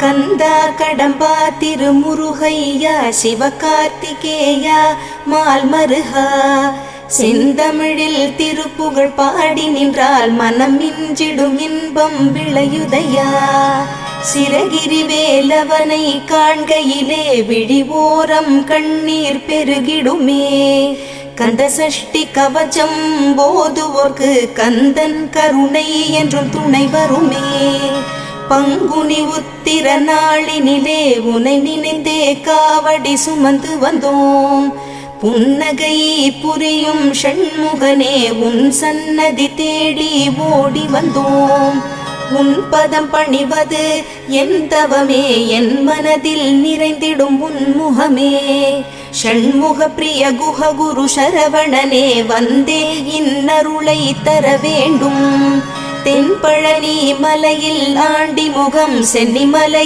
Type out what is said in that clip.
கந்தா கடம்பா திருமுருகையா சிவகார்த்திகேயா மால்மருகா செந்தமிழில் திருப்புகழ் பாடி நின்றால் மனம் மிஞ்சிடும் இன்பம் விளையுதையா. சிரகிரி வேலவனை காண்கையிலே விழிவோரம் கண்ணீர் பெருகிடுமே. கந்த சஷ்டி கவச்சம் போதுவோர்க்கு கந்தன் கருணை என்றும் துணை வருமே. பங்குனி உத்திர நாளினிலே உனை நினைந்தே காவடி சுமந்து வந்தோம். புன்னகை புரியும் ஷண்முகனே உன் சன்னதி தேடி ஓடி வந்தோம். உன் பதம் பணிவது என் தவமே, என் மனதில் நிறைந்திடும் உன் முகமே. ஷண்முக பிரிய குஹ குரு சரவணனே வந்தே இன்னருளை தர வேண்டும். தென்பழனி மலையில் ஆண்டி முகம் சென்னிமலை